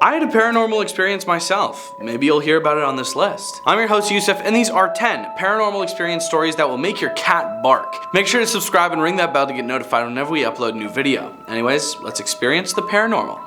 I had a paranormal experience myself. Maybe you'll hear about it on this list. I'm your host Youssef, and these are 10 paranormal experience stories that will make your cat bark. Make sure to subscribe and ring that bell to get notified whenever we upload a new video. Anyways, let's experience the paranormal.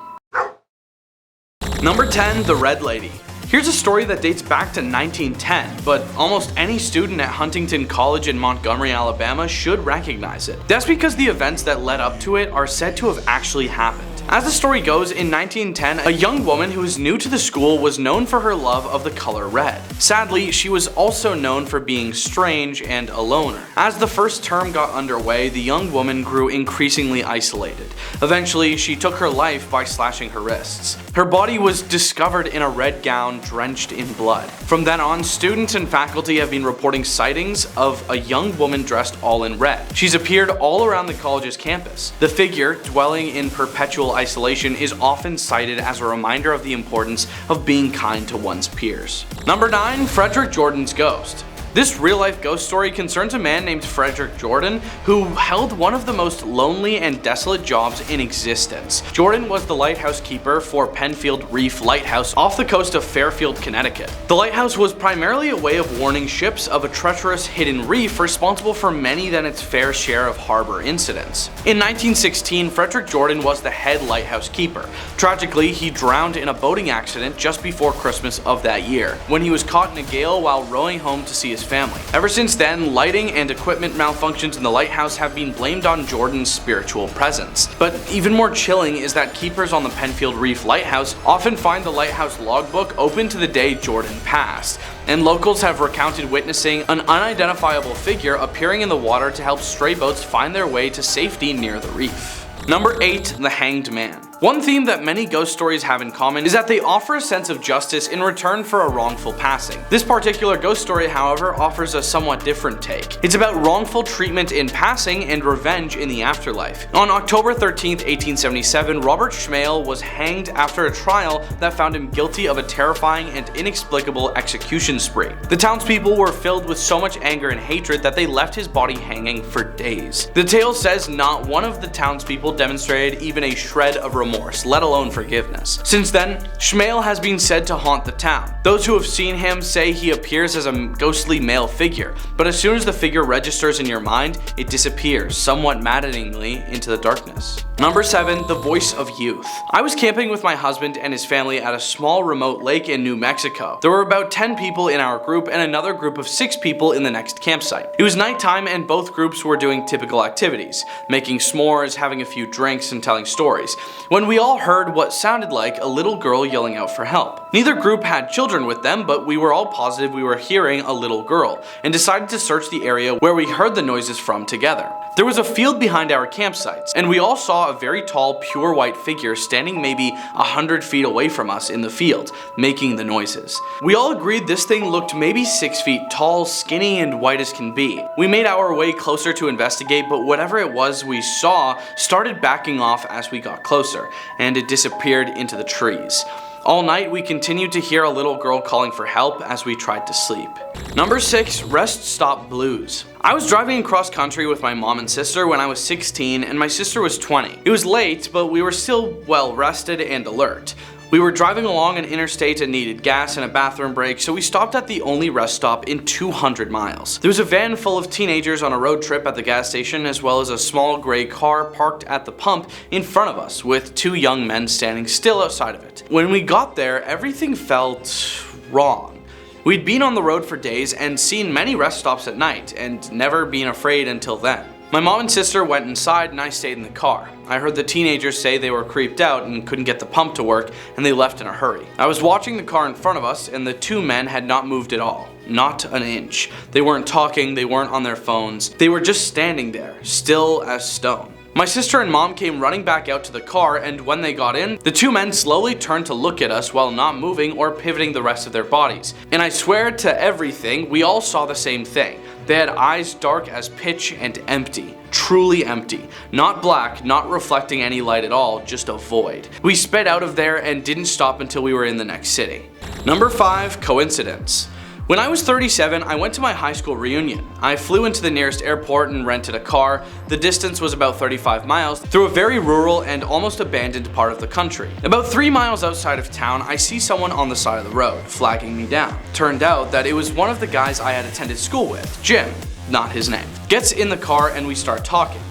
Number 10, the Red Lady. Here's a story that dates back to 1910, but almost any student at Huntington College in Montgomery, Alabama should recognize it. That's because the events that led up to it are said to have actually happened. As the story goes, in 1910, a young woman who was new to the school was known for her love of the color red. Sadly, she was also known for being strange and a loner. As the first term got underway, the young woman grew increasingly isolated. Eventually, she took her life by slashing her wrists. Her body was discovered in a red gown drenched in blood. From then on, students and faculty have been reporting sightings of a young woman dressed all in red. She's appeared all around the college's campus. The figure, dwelling in perpetual isolation, is often cited as a reminder of the importance of being kind to one's peers. Number 9, Frederick Jordan's ghost. This real-life ghost story concerns a man named Frederick Jordan who held one of the most lonely and desolate jobs in existence. Jordan was the lighthouse keeper for Penfield Reef Lighthouse off the coast of Fairfield, Connecticut. The lighthouse was primarily a way of warning ships of a treacherous hidden reef responsible for many than its fair share of harbor incidents. In 1916, Frederick Jordan was the head lighthouse keeper. Tragically, he drowned in a boating accident just before Christmas of that year, when he was caught in a gale while rowing home to see his family. Ever since then, lighting and equipment malfunctions in the lighthouse have been blamed on Jordan's spiritual presence. But even more chilling is that keepers on the Penfield Reef Lighthouse often find the lighthouse logbook open to the day Jordan passed, and locals have recounted witnessing an unidentifiable figure appearing in the water to help stray boats find their way to safety near the reef. Number 8, the Hanged Man. One theme that many ghost stories have in common is that they offer a sense of justice in return for a wrongful passing. This particular ghost story, however, offers a somewhat different take. It's about wrongful treatment in passing and revenge in the afterlife. On October 13, 1877, Robert Schmale was hanged after a trial that found him guilty of a terrifying and inexplicable execution spree. The townspeople were filled with so much anger and hatred that they left his body hanging for days. The tale says not one of the townspeople demonstrated even a shred of remorse, let alone forgiveness. Since then, Schmale has been said to haunt the town. Those who have seen him say he appears as a ghostly male figure, but as soon as the figure registers in your mind, it disappears, somewhat maddeningly, into the darkness. Number 7, the voice of youth. I was camping with my husband and his family at a small remote lake in New Mexico. There were about 10 people in our group and another group of 6 people in the next campsite. It was nighttime and both groups were doing typical activities, making s'mores, having a few drinks, and telling stories, when we all heard what sounded like a little girl yelling out for help. Neither group had children with them, but we were all positive we were hearing a little girl, and decided to search the area where we heard the noises from together. There was a field behind our campsites, and we all saw a very tall, pure white figure standing maybe 100 feet away from us in the field, making the noises. We all agreed this thing looked maybe 6 feet tall, skinny, and white as can be. We made our way closer to investigate, but whatever it was we saw started backing off as we got closer, and it disappeared into the trees. All night, we continued to hear a little girl calling for help as we tried to sleep. Number 6, rest stop blues. I was driving across country with my mom and sister when I was 16 and my sister was 20. It was late, but we were still well rested and alert. We were driving along an interstate and needed gas and a bathroom break, so we stopped at the only rest stop in 200 miles. There was a van full of teenagers on a road trip at the gas station, as well as a small gray car parked at the pump in front of us, with 2 young men standing still outside of it. When we got there, everything felt wrong. We'd been on the road for days and seen many rest stops at night, and never been afraid until then. My mom and sister went inside and I stayed in the car. I heard the teenagers say they were creeped out and couldn't get the pump to work, and they left in a hurry. I was watching the car in front of us and the 2 men had not moved at all. Not an inch. They weren't talking, they weren't on their phones. They were just standing there, still as stone. My sister and mom came running back out to the car, and when they got in, the 2 men slowly turned to look at us while not moving or pivoting the rest of their bodies. And I swear to everything, we all saw the same thing. They had eyes dark as pitch and empty. Truly empty. Not black, not reflecting any light at all, just a void. We sped out of there and didn't stop until we were in the next city. Number 5, coincidence. When I was 37, I went to my high school reunion. I flew into the nearest airport and rented a car. The distance was about 35 miles through a very rural and almost abandoned part of the country. About 3 miles outside of town, I see someone on the side of the road, flagging me down. Turned out that it was one of the guys I had attended school with, Jim, not his name. Gets in the car and we start talking.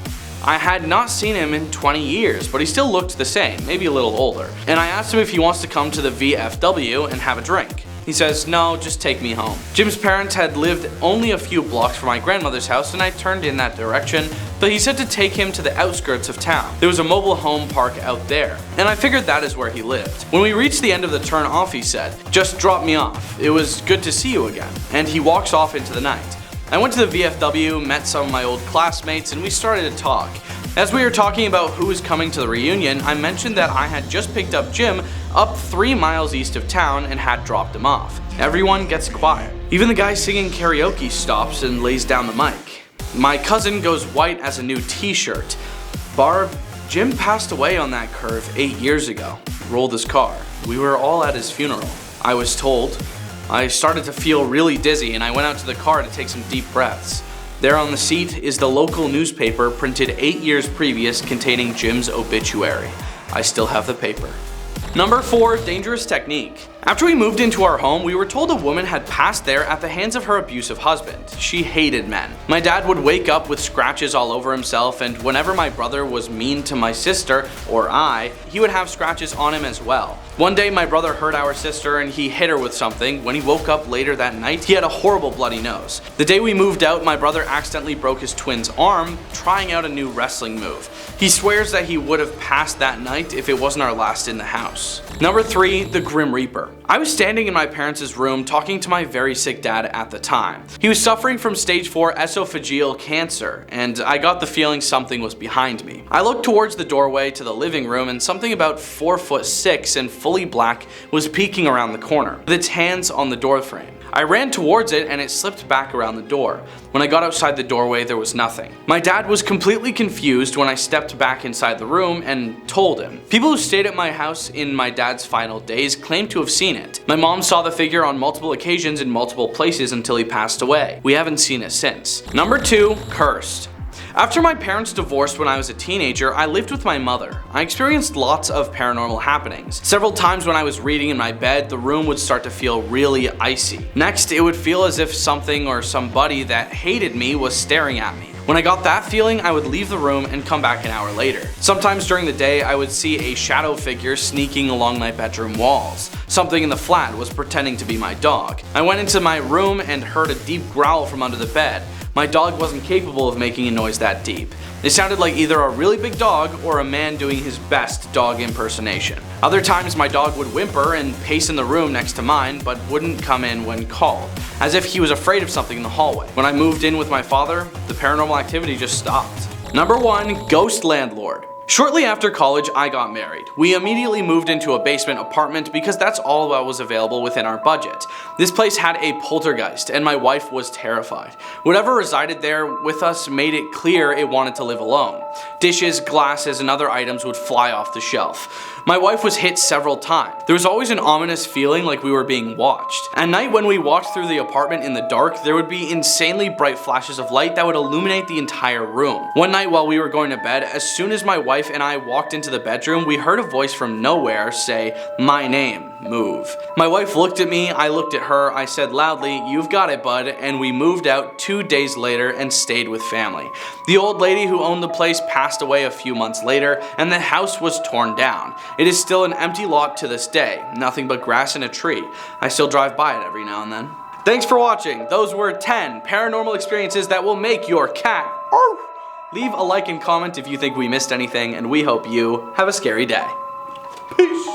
I had not seen him in 20 years, but he still looked the same, maybe a little older. And I asked him if he wants to come to the VFW and have a drink. He says, no, just take me home. Jim's parents had lived only a few blocks from my grandmother's house and I turned in that direction, but he said to take him to the outskirts of town. There was a mobile home park out there, and I figured that is where he lived. When we reached the end of the turn off, he said, just drop me off. It was good to see you again. And he walks off into the night. I went to the VFW, met some of my old classmates, and we started to talk. As we were talking about who was coming to the reunion, I mentioned that I had just picked up Jim up 3 miles east of town and had dropped him off. Everyone gets quiet. Even the guy singing karaoke stops and lays down the mic. My cousin goes white as a new t-shirt. Barb, Jim passed away on that curve 8 years ago. Rolled his car. We were all at his funeral. I was told. I started to feel really dizzy and I went out to the car to take some deep breaths. There on the seat is the local newspaper printed 8 years previous containing Jim's obituary. I still have the paper. Number 4, dangerous technique. After we moved into our home, we were told a woman had passed there at the hands of her abusive husband. She hated men. My dad would wake up with scratches all over himself, and whenever my brother was mean to my sister, or I, he would have scratches on him as well. One day my brother hurt our sister and he hit her with something. When he woke up later that night, he had a horrible bloody nose. The day we moved out, my brother accidentally broke his twin's arm trying out a new wrestling move. He swears that he would have passed that night if it wasn't our last in the house. Number 3, the Grim Reaper. I was standing in my parents' room talking to my very sick dad at the time. He was suffering from stage 4 esophageal cancer, and I got the feeling something was behind me. I looked towards the doorway to the living room and something about 4'6" and fully black was peeking around the corner, with its hands on the door frame. I ran towards it and it slipped back around the door. When I got outside the doorway, there was nothing. My dad was completely confused when I stepped back inside the room and told him. People who stayed at my house in my dad's final days claimed to have seen it. My mom saw the figure on multiple occasions in multiple places until he passed away. We haven't seen it since. Number 2, cursed. After my parents divorced when I was a teenager, I lived with my mother. I experienced lots of paranormal happenings. Several times when I was reading in my bed, the room would start to feel really icy. Next, it would feel as if something or somebody that hated me was staring at me. When I got that feeling, I would leave the room and come back an hour later. Sometimes during the day, I would see a shadow figure sneaking along my bedroom walls. Something in the flat was pretending to be my dog. I went into my room and heard a deep growl from under the bed. My dog wasn't capable of making a noise that deep. It sounded like either a really big dog or a man doing his best dog impersonation. Other times my dog would whimper and pace in the room next to mine, but wouldn't come in when called, as if he was afraid of something in the hallway. When I moved in with my father, the paranormal activity just stopped. Number 1, ghost landlord. Shortly after college, I got married. We immediately moved into a basement apartment because that's all that was available within our budget. This place had a poltergeist, and my wife was terrified. Whatever resided there with us made it clear it wanted to live alone. Dishes, glasses, and other items would fly off the shelf. My wife was hit several times. There was always an ominous feeling like we were being watched. At night when we walked through the apartment in the dark, there would be insanely bright flashes of light that would illuminate the entire room. One night while we were going to bed, as soon as my wife and I walked into the bedroom, we heard a voice from nowhere say, "My name, move." My wife looked at me, I looked at her, I said loudly, "You've got it, bud," and we moved out 2 days later and stayed with family. The old lady who owned the place passed away a few months later, and the house was torn down. It is still an empty lot to this day, nothing but grass and a tree. I still drive by it every now and then. Thanks for watching. Those were 10 paranormal experiences that will make your cat arf. Leave a like and comment if you think we missed anything, and we hope you have a scary day. Peace.